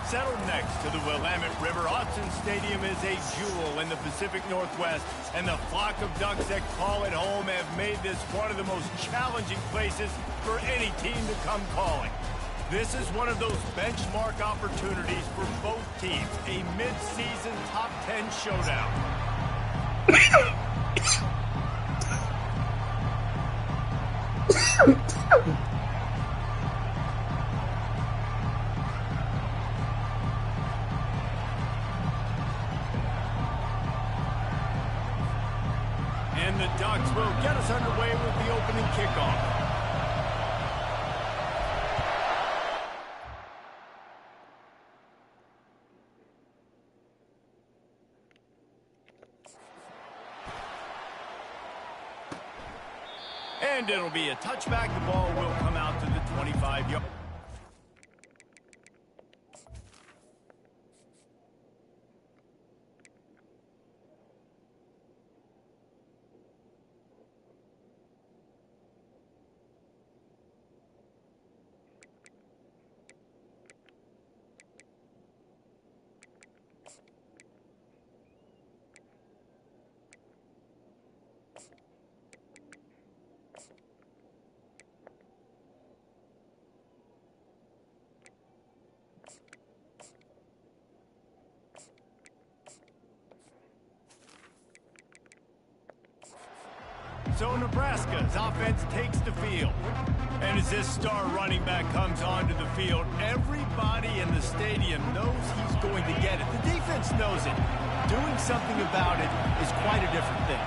Settled next to the Willamette River, Autzen Stadium is a jewel in the Pacific Northwest, and the flock of Ducks that call it home have made this one of the most challenging places for any team to come calling. This is one of those benchmark opportunities for both teams, a mid-season top 10 showdown. And the Ducks will get us underway with the opening kickoff. And it'll be a touchback. The ball will come out to the 25-yard. So Nebraska's offense takes the field. And as this star running back comes onto the field, everybody in the stadium knows he's going to get it. The defense knows it. Doing something about it is quite a different thing.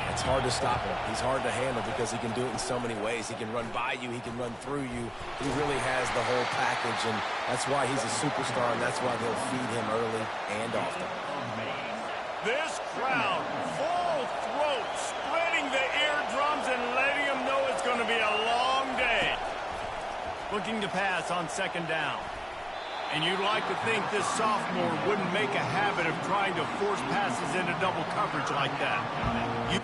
It's hard to stop him. He's hard to handle because he can do it in so many ways. He can run by you. He can run through you. He really has the whole package, and that's why he's a superstar, and that's why they'll feed him early and often. This crowd, full throat, splitting the eardrums and letting them know it's going to be a long day. Looking to pass on second down. And you'd like to think this sophomore wouldn't make a habit of trying to force passes into double coverage like that.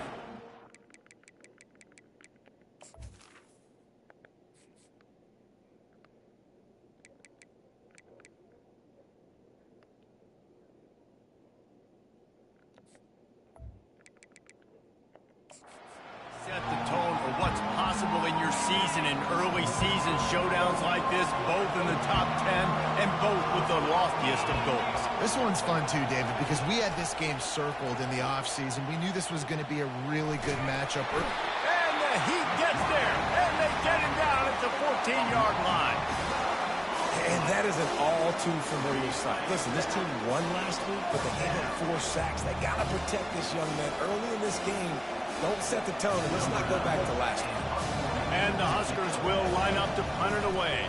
Set the tone for what's possible in your season in early season showdowns like this, both in the top 10 and both with the loftiest of goals. This one's fun too, David, because we had this game circled in the offseason. We knew this was going to be a really good matchup. And the Heat gets there, and they get him down at the 14-yard line. And that is an all-too-familiar sight. Listen, this team won last week, but they gave up 4 sacks. They got to protect this young man early in this game. Don't set the tone, and let's not go back to last week. And the Huskers will line up to punt it away.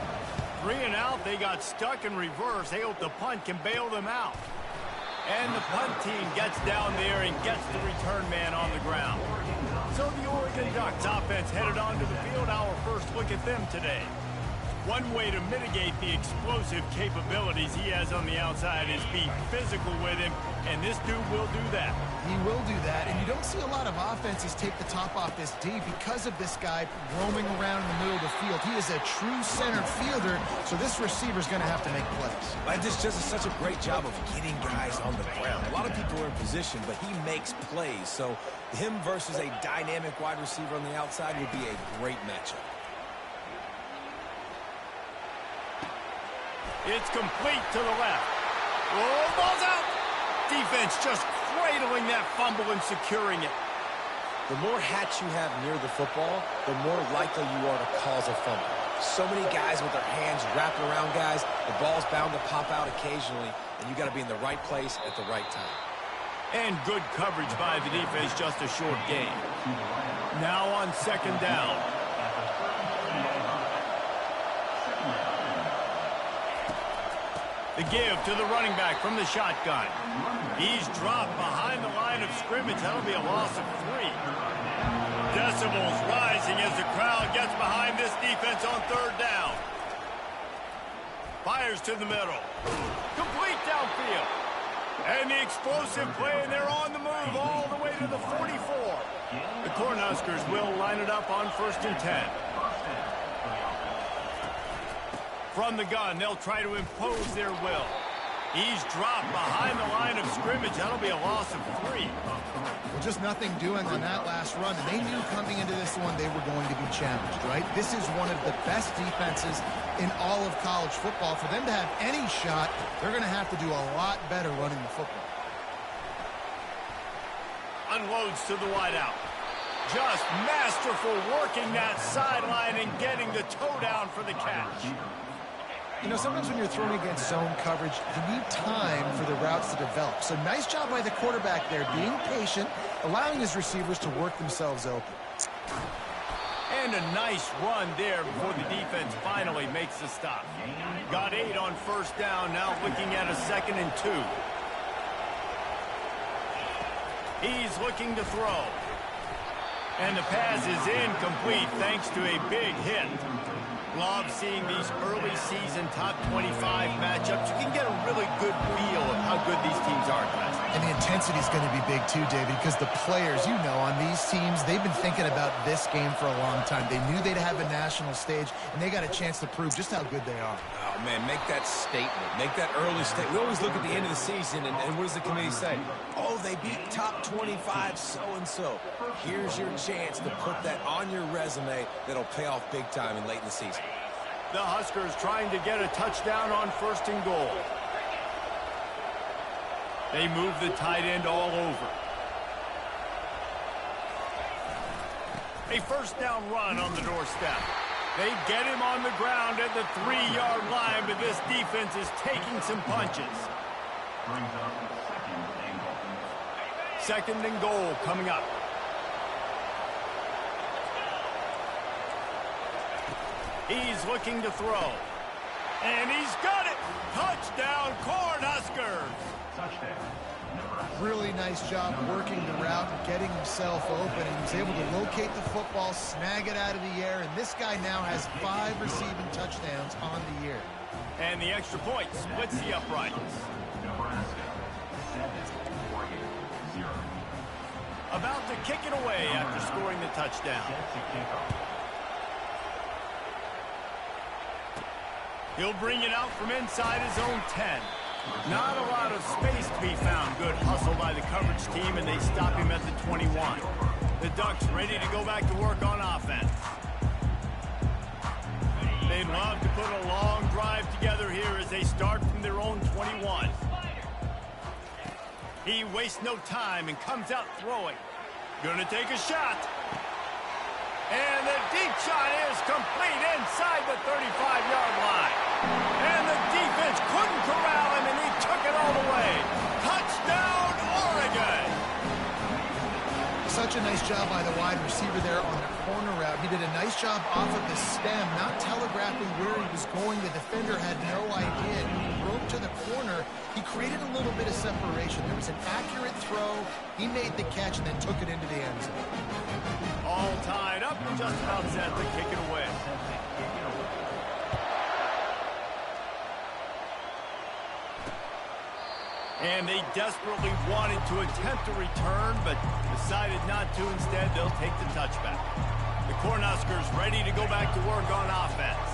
3 and out, they got stuck in reverse. They hope the punt can bail them out. And the punt team gets down there and gets the return man on the ground. So the Oregon Ducks offense headed onto the field. Our first look at them today. One way to mitigate the explosive capabilities he has on the outside is be physical with him, and this dude will do that. He will do that, and you don't see a lot of offenses take the top off this D because of this guy roaming around in the middle of the field. He is a true center fielder, so this receiver's going to have to make plays. And this just is such a great job of getting guys on the ground. A lot of people are in position, but he makes plays, so him versus a dynamic wide receiver on the outside would be a great matchup. It's complete to the left. Oh, ball's out. Defense just cradling that fumble and securing it. The more hats you have near the football, the more likely you are to cause a fumble. So many guys with their hands wrapping around guys, the ball's bound to pop out occasionally, and you got to be in the right place at the right time. And good coverage by the defense, just a short gain. Now on second down. The give to the running back from the shotgun. He's dropped behind the line of scrimmage. That'll be a loss of 3. Decibels rising as the crowd gets behind this defense on 3rd down. Fires to the middle. Complete downfield. And the explosive play, and they're on the move all the way to the 44. The Cornhuskers will line it up on 1st and 10. From the gun, they'll try to impose their will. He's dropped behind the line of scrimmage. That'll be a loss of 3. Well, just nothing doing on that last run. And they knew coming into this one they were going to be challenged, right? This is one of the best defenses in all of college football. For them to have any shot, they're going to have to do a lot better running the football. Unloads to the wideout. Just masterful working that sideline and getting the toe down for the catch. You know, sometimes when you're throwing against zone coverage, you need time for the routes to develop. So nice job by the quarterback there, being patient, allowing his receivers to work themselves open. And a nice run there before the defense finally makes the stop. Got 8 on 1st down, now looking at a 2nd and 2. He's looking to throw. And the pass is incomplete thanks to a big hit. Love seeing these early season top 25 matchups. You can get a really good feel of how good these teams are, guys. And the intensity is going to be big too, David, because the players, you know, on these teams, they've been thinking about this game for a long time. They knew they'd have a national stage, and they got a chance to prove just how good they are. Oh, man, make that statement. Make that early statement. We always look at the end of the season, and what does the committee say? Oh, they beat top 25 so-and-so. Here's your chance to put that on your resume that'll pay off big time and late in the season. The Huskers trying to get a touchdown on 1st and goal. They move the tight end all over. A 1st down run on the doorstep. They get him on the ground at the 3-yard line, but this defense is taking some punches. 2nd and goal coming up. He's looking to throw. And he's got it! Touchdown, Cornhuskers! Really nice job working the route and getting himself open. And he was able to locate the football, snag it out of the air, and this guy now has 5 receiving touchdowns on the year. And the extra point splits the uprights. Nebraska, 7-48-0. About to kick it away after scoring the touchdown. He'll bring it out from inside his own 10. Not a lot of space to be found. Good hustle by the coverage team, and they stop him at the 21. The Ducks ready to go back to work on offense. They'd love to put a long drive together here as they start from their own 21. He wastes no time and comes out throwing. Gonna take a shot. And the deep shot is complete inside the 35-yard line. And the defense couldn't corral him, and he took it all the way. Touchdown, Oregon! Such a nice job by the wide receiver there on the corner route. He did a nice job off of the stem, not telegraphing where he was going. The defender had no idea. He broke to the corner. He created a little bit of separation. There was an accurate throw. He made the catch and then took it into the end zone. All tied up and just about set to kick it away. And they desperately wanted to attempt a return, but decided not to. Instead, they'll take the touchback. The Cornhuskers ready to go back to work on offense.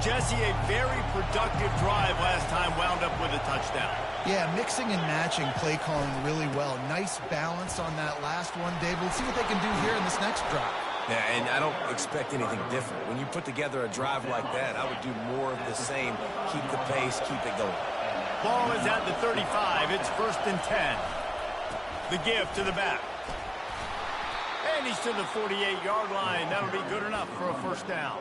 Jesse, a very productive drive last time, wound up with a touchdown. Yeah, mixing and matching play calling really well. Nice balance on that last one, Dave. We'll see what they can do here in this next drive. Yeah, and I don't expect anything different. When you put together a drive like that, I would do more of the same. Keep the pace, keep it going. Ball is at the 35. It's 1st and 10. The give to the back. And he's to the 48-yard line. That'll be good enough for a 1st down.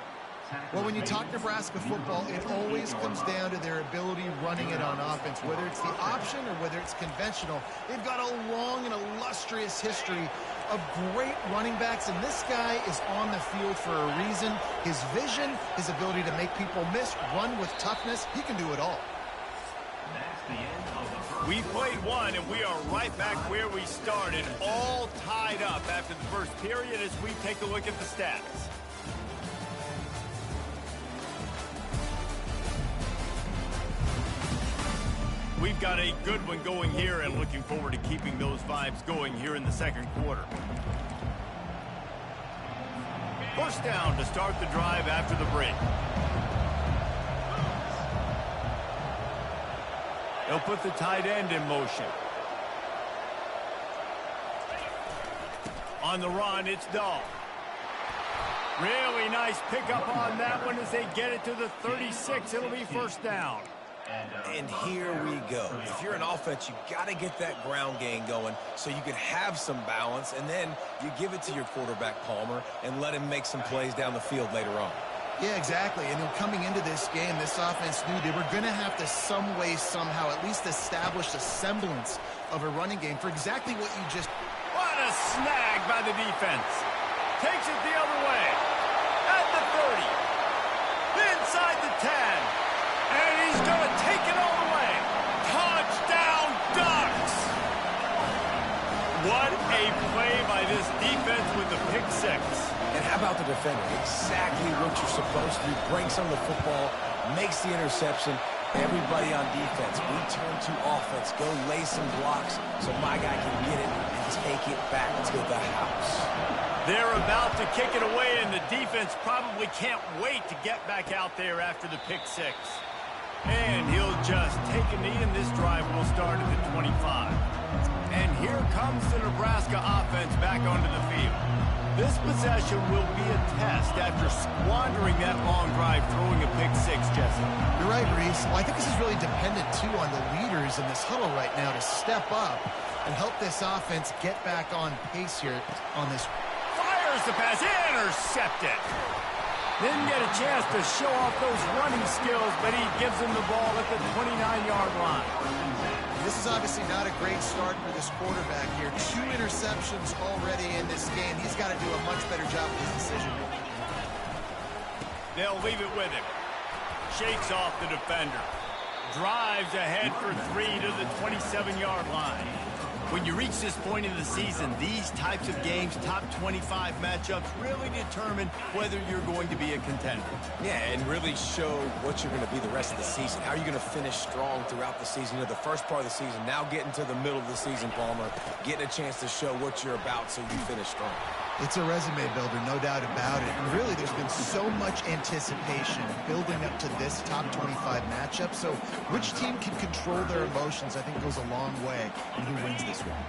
Well, when you talk Nebraska football, it always comes down to their ability running it on offense. Whether it's the option or whether it's conventional, they've got a long and illustrious history of great running backs, and this guy is on the field for a reason. His vision, his ability to make people miss, run with toughness, he can do it all. We played one, and we are right back where we started, all tied up after the first period as we take a look at the stats. We've got a good one going here and looking forward to keeping those vibes going here in the second quarter. First down to start the drive after the break. They'll put the tight end in motion. On the run, it's Dahl. Really nice pickup on that one as they get it to the 36. It'll be first down. And here we go. If you're an offense, you got to get that ground game going so you can have some balance, and then you give it to your quarterback, Palmer, and let him make some plays down the field later on. Yeah, exactly. And then coming into this game, this offense knew they were going to have to some way, somehow, at least establish a semblance of a running game for exactly what you just... What a snag by the defense. Takes it the other way. At the 30. Inside the 10. And he's going to take it all the way. Touchdown, Ducks! What a play by this defense with the pick six. And how about the defender? Exactly what you're supposed to do. Bring some of the football, makes the interception. Everybody on defense, we turn to offense. Go lay some blocks so my guy can get it and take it back to the house. They're about to kick it away, and the defense probably can't wait to get back out there after the pick six. And he'll just take a knee, and this drive will start at the 25. And here comes the Nebraska offense back onto the field. This possession will be a test after squandering that long drive throwing a pick six, Jesse. You're right, Reese. Well, I think this is really dependent, too, on the leaders in this huddle right now to step up and help this offense get back on pace here on this. Fires the pass, intercepted. Didn't get a chance to show off those running skills, but he gives him the ball at the 29-yard line. This is obviously not a great start for this quarterback here. 2 interceptions already in this game. He's got to do a much better job with his decision-making. They'll leave it with him. Shakes off the defender. Drives ahead for 3 to the 27-yard line. When you reach this point in the season, these types of games, top 25 matchups, really determine whether you're going to be a contender. Yeah, and really show what you're going to be the rest of the season. How are you going to finish strong throughout the season? You know, the first part of the season, now getting to the middle of the season, Palmer, getting a chance to show what you're about so you finish strong. It's a resume builder, no doubt about it. And really, there's been so much anticipation building up to this top 25 matchup. So which team can control their emotions, I think, goes a long way in who wins this one.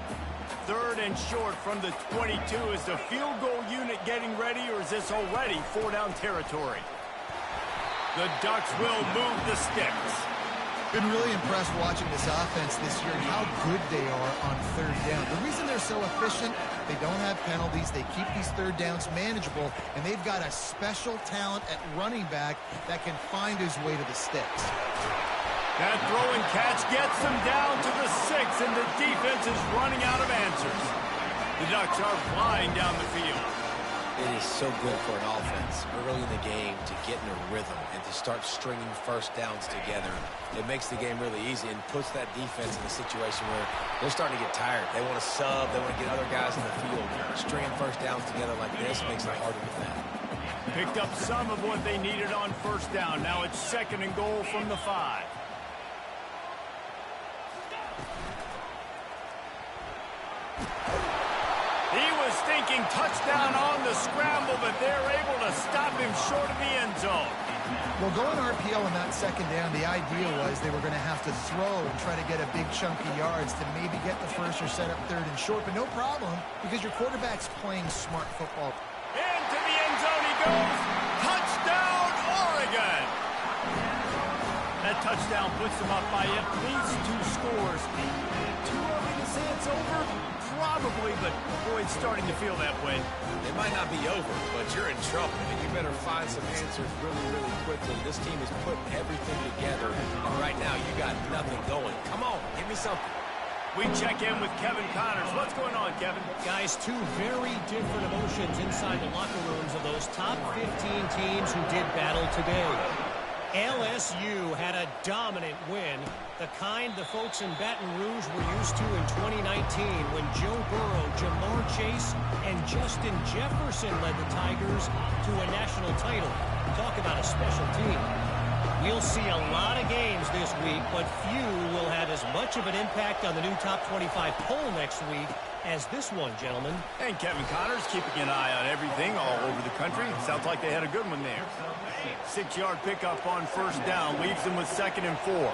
3rd and short from the 22. Is the field goal unit getting ready, or is this already 4-down territory? The Ducks will move the sticks. Been really impressed watching this offense this year and how good they are on 3rd down. The reason they're so efficient, they don't have penalties. They keep these 3rd downs manageable, and they've got a special talent at running back that can find his way to the sticks. That throw and catch gets them down to the 6, and the defense is running out of answers. The Ducks are flying down the field. It is so good for an offense early in the game to get in a rhythm and to start stringing first downs together. It makes the game really easy and puts that defense in a situation where they're starting to get tired. They want to sub. They want to get other guys in the field. Stringing first downs together like this makes it harder to defend. Picked up some of what they needed on first down. Now it's 2nd and goal from the 5. He was thinking touchdown on the scramble, but they're able to stop him short of the end zone. Well, going RPO on that 2nd down, the idea was they were going to have to throw and try to get a big chunk of yards to maybe get the first or set up 3rd and short, but no problem because your quarterback's playing smart football. Into the end zone he goes. Touchdown, Oregon! That touchdown puts them up by at least 2 scores. Too early to say it's over? Probably, but boy, it's starting to feel that way. It might not be over, but you're in trouble, and you better find some answers really, really quickly. This team is putting everything together, and right now you got nothing going. Come on, give me something. We check in with Kevin Connors. What's going on, Kevin? Guys, 2 very different emotions inside the locker rooms of those top 15 teams who did battle today. LSU had a dominant win, the kind the folks in Baton Rouge were used to in 2019 when Joe Burrow, Jamar Chase, and Justin Jefferson led the Tigers to a national title. Talk about a special team. We'll see a lot of games this week, but few will have as much of an impact on the new top 25 poll next week as this one, gentlemen. And Kevin Connors keeping an eye on everything all over the country. Sounds like they had a good one there. 6-yard pickup on first down leaves them with 2nd and 4.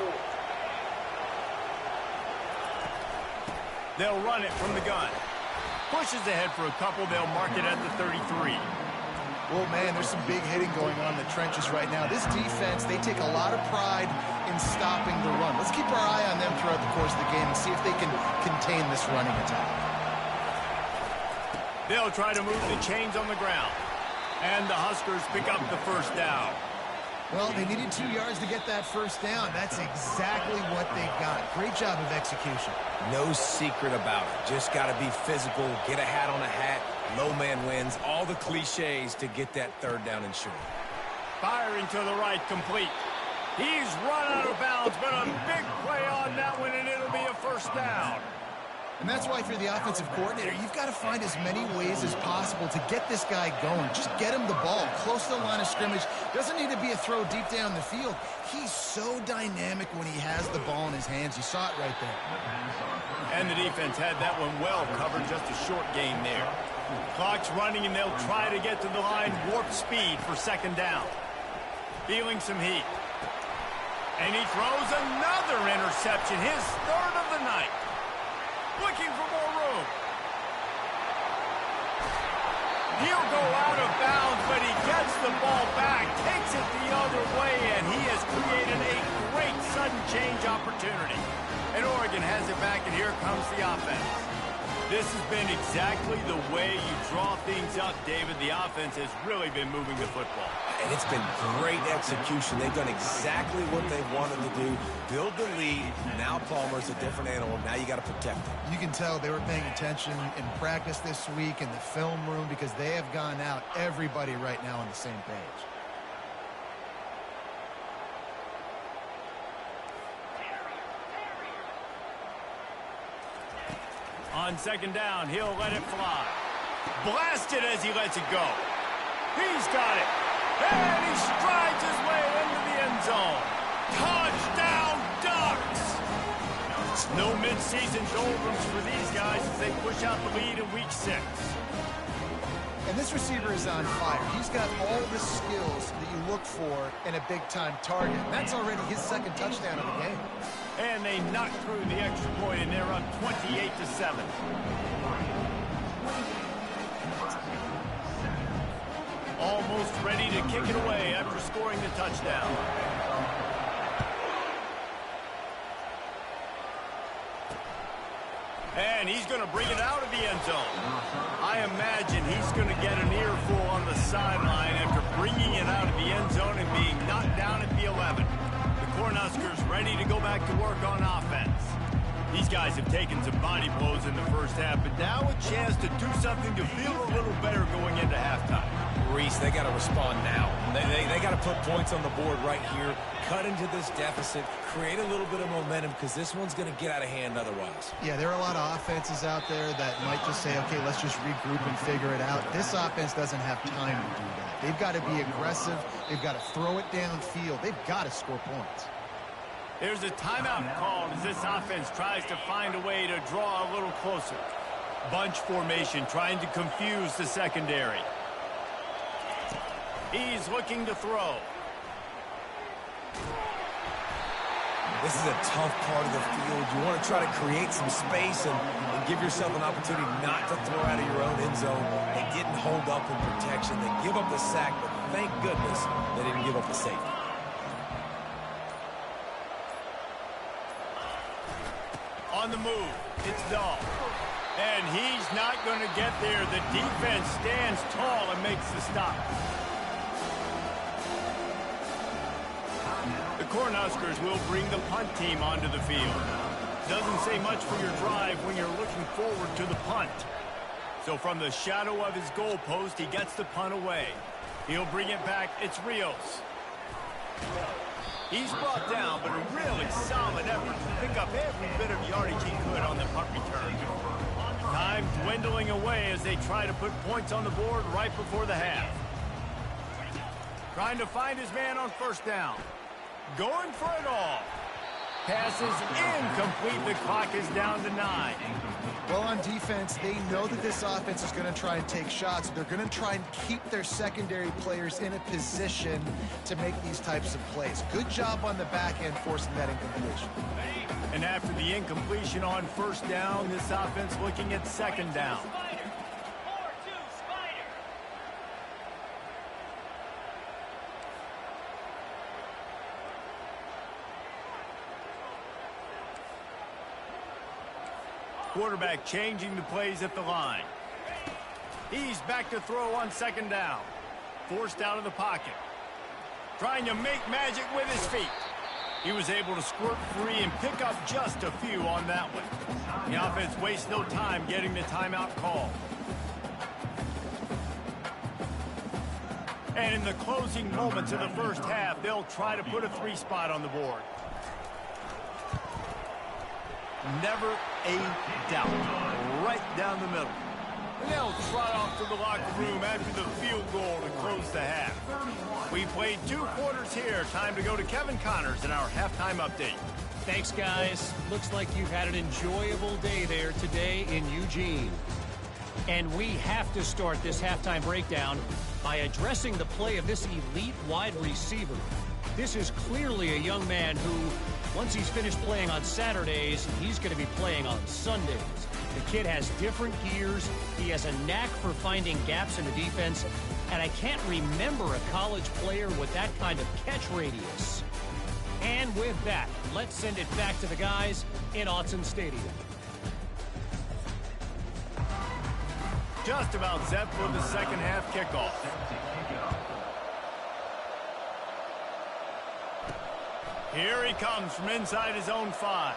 They'll run it from the gun. Pushes ahead for a couple. They'll mark it at the 33. Well, man, there's some big hitting going on in the trenches right now. This defense, they take a lot of pride in stopping the run. Let's keep our eye on them throughout the course of the game and see if they can contain this running attack. They'll try to move the chains on the ground. And the Huskers pick up the first down. Well, they needed 2 yards to get that first down. That's exactly what they got. Great job of execution. No secret about it. Just got to be physical, get a hat on a hat, low man wins, all the cliches to get that third down and short. Firing to the right, complete. He's run out of bounds, but a big play on that one, and it'll be a first down. And that's why if you're the offensive coordinator, you've got to find as many ways as possible to get this guy going. Just get him the ball close to the line of scrimmage. Doesn't need to be a throw deep down the field. He's so dynamic when he has the ball in his hands. You saw it right there. And the defense had that one well covered, just a short gain there. Clock's running, and they'll try to get to the line, warp speed for 2nd down. Feeling some heat. And he throws another interception, his 3rd of the night. Looking for more room. He'll go out of bounds, but he gets the ball back, takes it the other way, and he has created a great sudden change opportunity. And Oregon has it back, and here comes the offense. This has been exactly the way you draw things up, David. The offense has really been moving the football. And it's been great execution. They've done exactly what they wanted to do. Build the lead. Now Palmer's a different animal. Now you got to protect him. You can tell they were paying attention in practice this week in the film room because they have gone out, everybody right now on the same page. On 2nd down, he'll let it fly. Blasted as he lets it go. He's got it. And he strides his way into the end zone. Touchdown, Ducks! No mid-season doldrums for these guys as they push out the lead in week 6. And this receiver is on fire. He's got all the skills that you look for in a big-time target. That's already his 2nd touchdown of the game. And they knock through the extra point, and they're up 28-7. Almost ready to kick it away after scoring the touchdown. And he's going to bring it out of the end zone. I imagine he's going to get an earful on the sideline after bringing it out of the end zone and being knocked down at the 11. The Cornhuskers ready to go back to work on offense. These guys have taken some body blows in the first half, but now a chance to do something to feel a little better going into halftime. Reese, they got to respond now. They got to put points on the board right here, cut into this deficit, create a little bit of momentum because this one's going to get out of hand otherwise. Yeah, there are a lot of offenses out there that might just say, okay, let's just regroup and figure it out. This offense doesn't have time to do that. They've got to be aggressive. They've got to throw it downfield. They've got to score points. There's a timeout called as this offense tries to find a way to draw a little closer. Bunch formation trying to confuse the secondary. He's looking to throw. This is a tough part of the field. You want to try to create some space and give yourself an opportunity not to throw out of your own end zone. They didn't hold up in protection. They give up the sack, but thank goodness they didn't give up the safety. On the move, it's Dahl. And he's not going to get there. The defense stands tall and makes the stop. The Cornhuskers will bring the punt team onto the field. Doesn't say much for your drive when you're looking forward to the punt. So from the shadow of his goal post, he gets the punt away. He'll bring it back. It's Rios. He's brought down, but a really solid effort to pick up every bit of yardage he could on the punt return. Time dwindling away as they try to put points on the board right before the half. Trying to find his man on first down. Going for it all. Pass is incomplete. The clock is down to 9. Well, on defense, they know that this offense is going to try and take shots. They're going to try and keep their secondary players in a position to make these types of plays. Good job on the back end forcing that incompletion. And after the incompletion on first down, this offense looking at second down. Quarterback changing the plays at the line. He's back to throw on second down. Forced out of the pocket. Trying to make magic with his feet. He was able to squirt free and pick up just a few on that one. The offense wastes no time getting the timeout call. And in the closing moments of the first half, they'll try to put a 3 spot on the board. Never a doubt. Right down the middle. And they'll trot off to the locker room after the field goal to close the half. We played 2 quarters here. Time to go to Kevin Connors in our halftime update. Thanks, guys. Looks like you've had an enjoyable day there today in Eugene. And we have to start this halftime breakdown by addressing the play of this elite wide receiver. This is clearly a young man who, once he's finished playing on Saturdays, he's going to be playing on Sundays. The kid has different gears. He has a knack for finding gaps in the defense. And I can't remember a college player with that kind of catch radius. And with that, let's send it back to the guys in Autzen Stadium. Just about set for the second half kickoff. Here he comes from inside his own 5.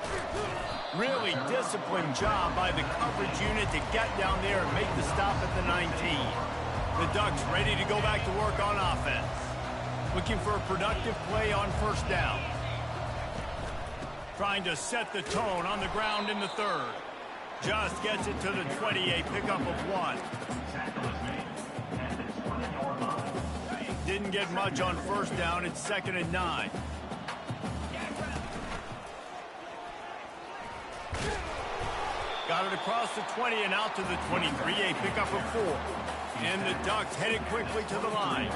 Really disciplined job by the coverage unit to get down there and make the stop at the 19. The Ducks ready to go back to work on offense. Looking for a productive play on first down. Trying to set the tone on the ground in the 3rd. Just gets it to the 20, a pickup of 1. Didn't get much on first down. It's 2nd and 9. Got it across the 20 and out to the 23, a pickup of 4. And the Ducks headed quickly to the line.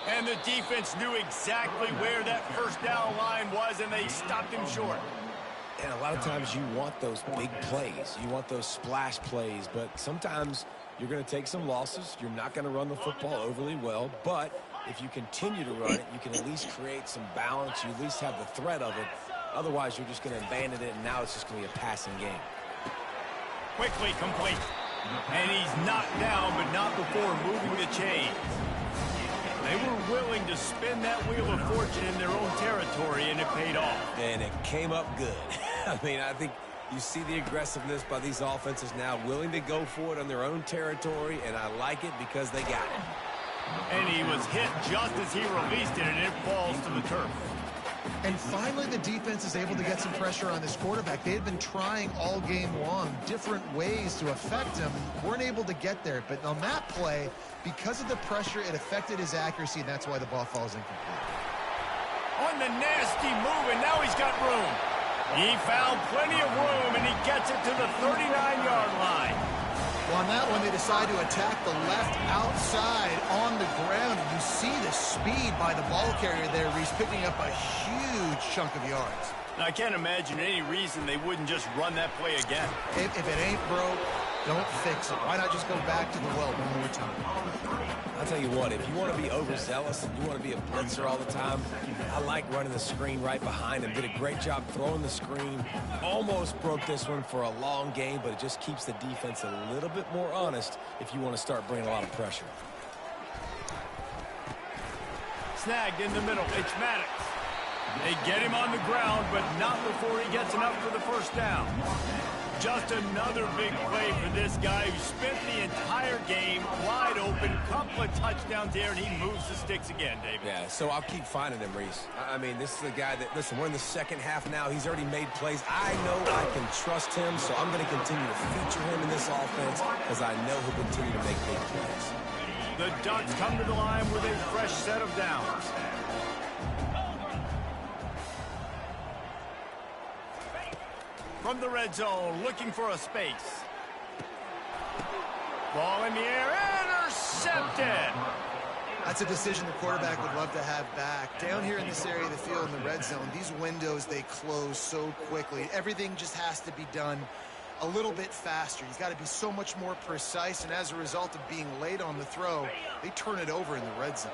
And the defense knew exactly where that first down line was, and they stopped him short. And a lot of times you want those big plays. You want those splash plays, but sometimes you're going to take some losses. You're not going to run the football overly well, but if you continue to run it, you can at least create some balance. You at least have the threat of it. Otherwise, you're just going to abandon it, and now it's just going to be a passing game. Quickly complete. And he's knocked down, but not before moving the chains. They were willing to spin that wheel of fortune in their own territory, and it paid off. And it came up good. I mean, I think you see the aggressiveness by these offenses now, willing to go for it on their own territory, and I like it because they got it. And he was hit just as he released it, and it falls to the turf. And finally, the defense is able to get some pressure on this quarterback. They had been trying all game long different ways to affect him. Weren't able to get there. But on that play, because of the pressure, it affected his accuracy, and that's why the ball falls incomplete. On the nasty move, and now he's got room. He found plenty of room, and he gets it to the 39-yard line. Well, on that one, they decide to attack the left outside on the ground. And you see the speed by the ball carrier there. He's picking up a huge chunk of yards. Now, I can't imagine any reason they wouldn't just run that play again. If it ain't broke, don't fix it. Why not just go back to the well one more time? I'll tell you what, if you want to be overzealous and you want to be a blitzer all the time, I like running the screen right behind him. Did a great job throwing the screen. Almost broke this one for a long game, but it just keeps the defense a little bit more honest if you want to start bringing a lot of pressure. Snagged in the middle. It's Maddox. They get him on the ground, but not before he gets enough for the first down. Just another big play for this guy who spent the entire game wide open. Couple of touchdowns there, and he moves the sticks again, David. Yeah, so I'll keep finding him, Reese. I mean, this is a guy that, listen, we're in the second half now. He's already made plays. I know I can trust him, so I'm going to continue to feature him in this offense because I know he'll continue to make big plays. The Ducks come to the line with a fresh set of downs. From the red zone, looking for a space. Ball in the air, intercepted! That's a decision the quarterback would love to have back. Down here in this area of the field in the red zone, these windows, they close so quickly. Everything just has to be done a little bit faster. He's got to be so much more precise, and as a result of being late on the throw, they turn it over in the red zone.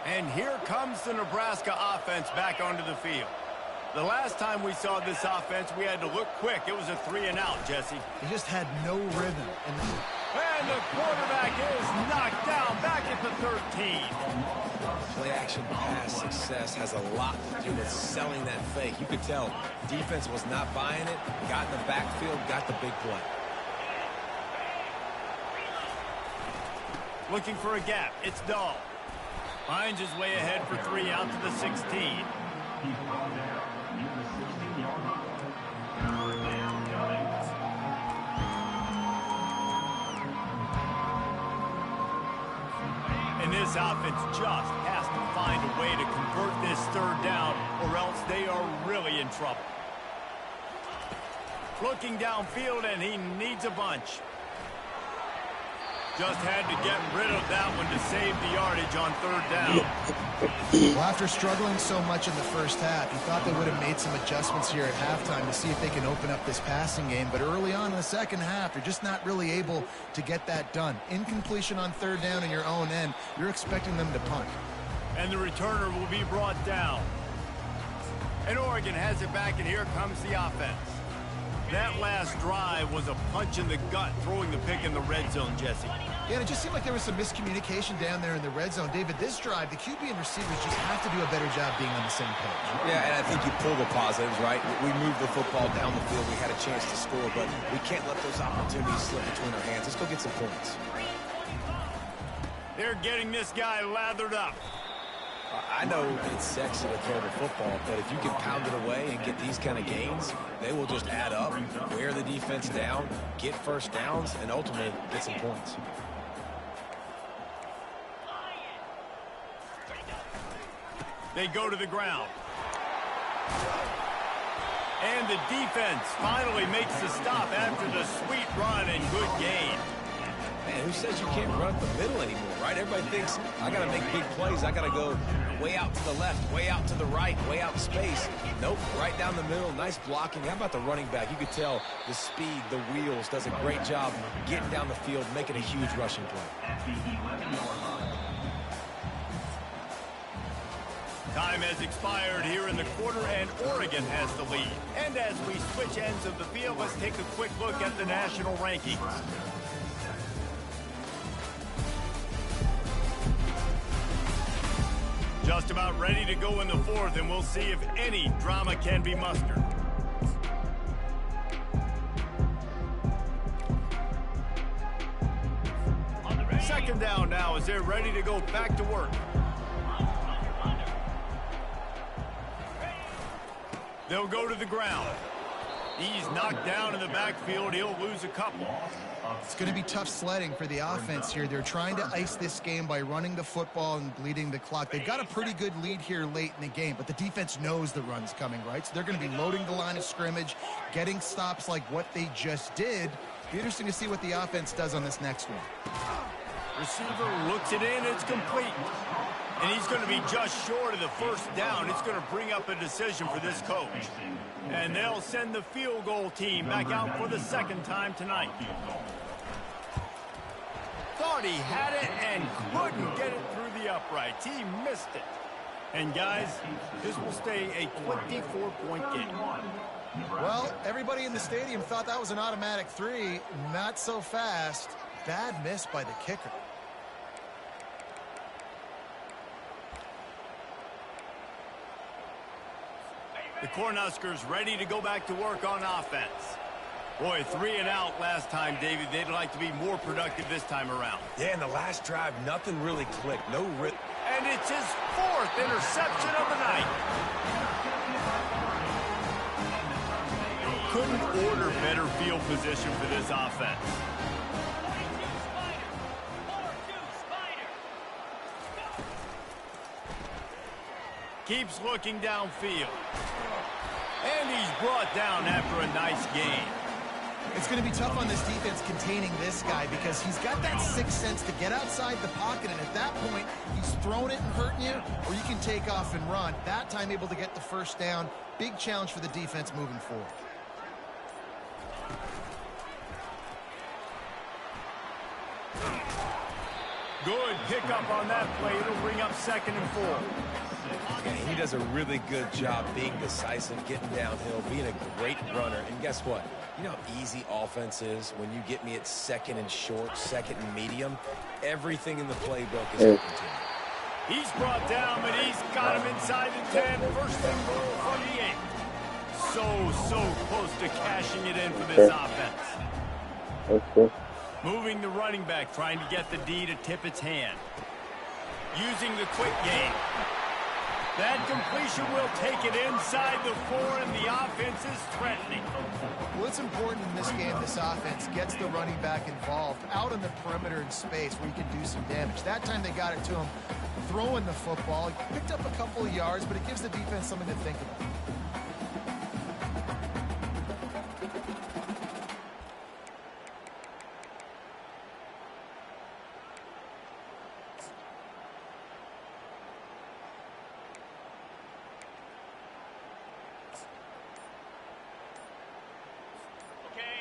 And here comes the Nebraska offense back onto the field. The last time we saw this offense, we had to look quick. It was a 3-and-out, Jesse. He just had no rhythm. And the quarterback is knocked down back at the 13. Play-action pass success has a lot to do with selling that fake. You could tell defense was not buying it, got in the backfield, got the big play. Looking for a gap. It's Dahl. Finds his way ahead for 3 out to the 16. And this offense just has to find a way to convert this third down, or else they are really in trouble. Looking downfield, and he needs a bunch. Just had to get rid of that one to save the yardage on third down. Well, after struggling so much in the first half, you thought they would have made some adjustments here at halftime to see if they can open up this passing game. But early on in the second half, they're just not really able to get that done. Incompletion on third down in your own end, you're expecting them to punt. And the returner will be brought down. And Oregon has it back, and here comes the offense. That last drive was a punch in the gut, throwing the pick in the red zone, Jesse. Yeah, and it just seemed like there was some miscommunication down there in the red zone. David, this drive, the QB and receivers just have to do a better job being on the same page. Yeah, and I think you pull the positives, right? We moved the football down the field. We had a chance to score, but we can't let those opportunities slip between our hands. Let's go get some points. They're getting this guy lathered up. I know it's sexy to throw the football, but if you can pound it away and get these kind of gains, they will just add up, wear the defense down, get first downs, and ultimately get some points. They go to the ground. And the defense finally makes the stop after the sweet run and good gain. Man, who says you can't run up the middle anymore, right? Everybody thinks, I got to make big plays. I got to go way out to the left, way out to the right, way out in space. Nope, right down the middle. Nice blocking. How about the running back? You could tell the speed, the wheels, does a great job getting down the field, making a huge rushing play. Time has expired here in the quarter, and Oregon has the lead. And as we switch ends of the field, let's take a quick look at the national rankings. Just about ready to go in the fourth, and we'll see if any drama can be mustered. Second down now as they're ready to go back to work. They'll go to the ground. He's knocked down in the backfield. He'll lose a couple. It's going to be tough sledding for the offense here. They're trying to ice this game by running the football and bleeding the clock. They've got a pretty good lead here late in the game, but the defense knows the run's coming, right? So they're going to be loading the line of scrimmage, getting stops like what they just did. Be interesting to see what the offense does on this next one. Receiver looks it in. It's complete. And he's going to be just short of the first down. It's going to bring up a decision for this coach. And they'll send the field goal team back out for the second time tonight. Thought he had it and couldn't get it through the uprights. He missed it. And guys, this will stay a 24-point game. Well, everybody in the stadium thought that was an automatic 3. Not so fast. Bad miss by the kicker. The Cornhuskers ready to go back to work on offense. Boy, 3 and out last time, David. They'd like to be more productive this time around. Yeah, in the last drive, nothing really clicked. No rip. And it's his 4th interception of the night. Couldn't order better field position for this offense. Keeps looking downfield. And he's brought down after a nice gain. It's going to be tough on this defense containing this guy because he's got that sixth sense to get outside the pocket, and at that point, he's throwing it and hurting you, or you can take off and run. That time able to get the first down. Big challenge for the defense moving forward. Good pickup on that play. It'll bring up 2nd and 4. Yeah, he does a really good job being decisive, getting downhill, being a great runner. And guess what? You know how easy offense is when you get me at 2nd and short, 2nd and medium? Everything in the playbook is open to me. He's brought down, but he's got him inside the 10. 1st and goal from the 8. So close to cashing it in for this offense. Moving the running back, trying to get the D to tip its hand. Using the quick game. That completion will take it inside the 4, and the offense is threatening. Well, it's important in this game, this offense gets the running back involved out on the perimeter in space where he can do some damage. That time they got it to him throwing the football. He picked up a couple of yards, but it gives the defense something to think about.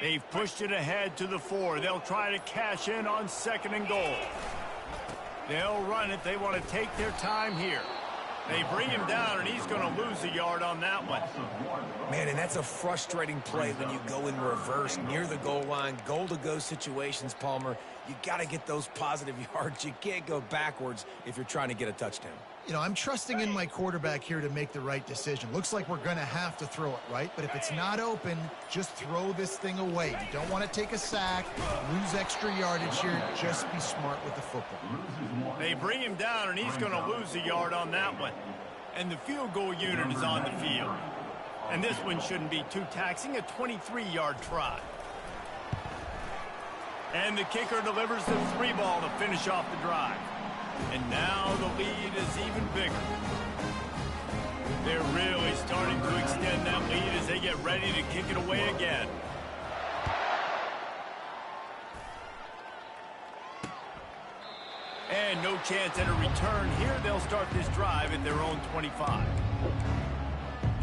They've pushed it ahead to the 4. They'll try to cash in on 2nd and goal. They'll run it. They want to take their time here. They bring him down, and he's going to lose a yard on that one. Man, and that's a frustrating play when you go in reverse near the goal line. Goal-to-go situations, Palmer. You got to get those positive yards. You can't go backwards if you're trying to get a touchdown. You know, I'm trusting in my quarterback here to make the right decision. Looks like we're going to have to throw it, right? But if it's not open, just throw this thing away. You don't want to take a sack, lose extra yardage here. Just be smart with the football. They bring him down, and he's going to lose a yard on that one. And the field goal unit is on the field. And this one shouldn't be too taxing, a 23-yard try. And the kicker delivers the 3 ball to finish off the drive. And now the lead is even bigger. They're really starting to extend that lead as they get ready to kick it away again. And no chance at a return here. They'll start this drive at their own 25.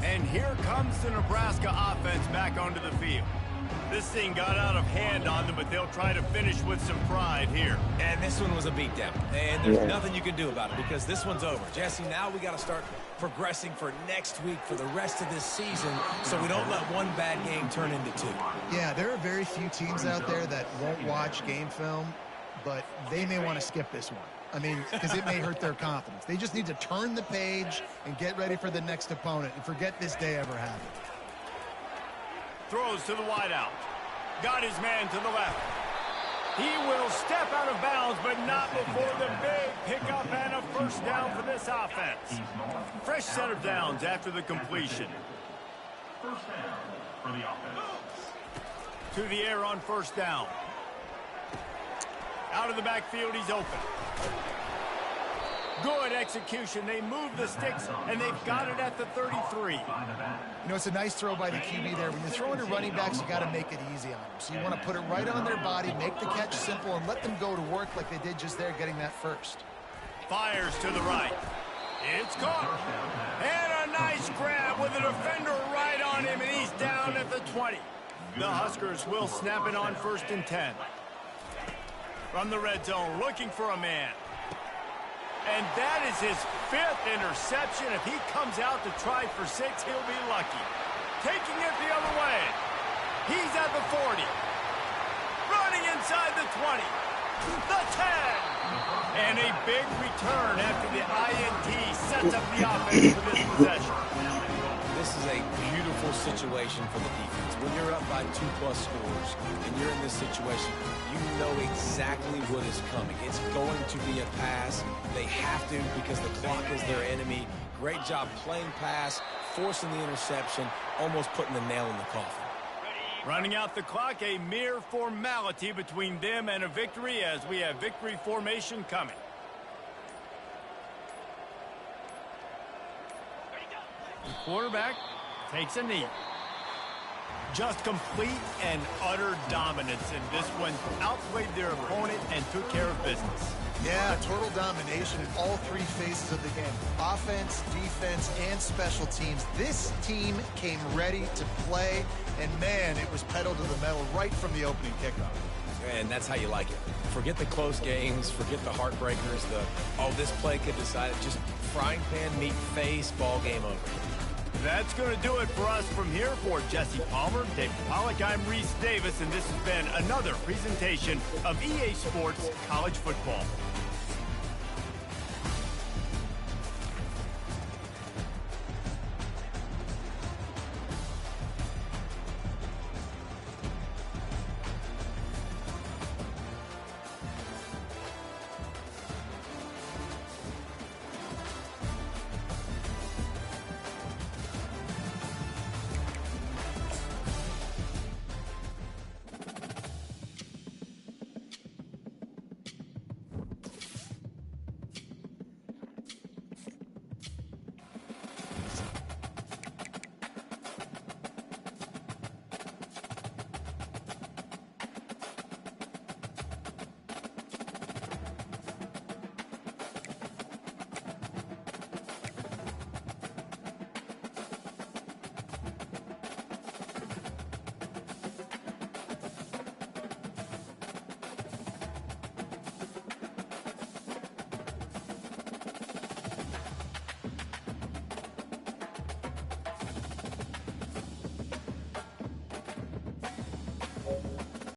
And here comes the Nebraska offense back onto the field. This thing got out of hand on them, but they'll try to finish with some pride here. And this one was a beatdown. And there's nothing you can do about it because this one's over. Jesse, now we got to start progressing for next week for the rest of this season so we don't let one bad game turn into 2. Yeah, there are very few teams out there that won't watch game film, but they may want to skip this one. I mean, because it may hurt their confidence. They just need to turn the page and get ready for the next opponent and forget this day ever happened. Throws to the wideout. Got his man to the left. He will step out of bounds, but not before the big pickup and a 1st down for this offense. Fresh set of downs after the completion. 1st down for the offense. To the air on 1st down. Out of the backfield, he's open. Good execution. They move the sticks, and they've got it at the 33. You know, it's a nice throw by the QB there. When you're throwing to running backs, you got to make it easy on them. So you want to put it right on their body, make the catch simple, and let them go to work like they did just there, getting that 1st. Fires to the right. It's caught. And a nice grab with a defender right on him, and he's down at the 20. The Huskers will snap it on 1st and 10. From the red zone, looking for a man. And that is his 5th interception. If he comes out to try for 6, he'll be lucky. Taking it the other way. He's at the 40. Running inside the 20. The 10. And a big return after the INT sets up the offense for this possession. This this is a beautiful situation for the defense. When you're up by 2+ scores and you're in this situation, you know exactly what is coming. It's going to be a pass. They have to because the clock is their enemy. Great job playing pass, forcing the interception, almost putting the nail in the coffin. Running out the clock, a mere formality between them and a victory as we have victory formation coming. The quarterback takes a knee. Just complete and utter dominance in this one. Outplayed their opponent and took care of business. Yeah, total domination in all three phases of the game. Offense, defense, and special teams. This team came ready to play, and man, it was pedal to the metal right from the opening kickoff. And that's how you like it. Forget the close games, forget the heartbreakers, this play could decide it. Just frying pan, meat face, ball game over. That's going to do it for us from here. For Jesse Palmer, David Pollack, I'm Reese Davis, and this has been another presentation of EA Sports College Football.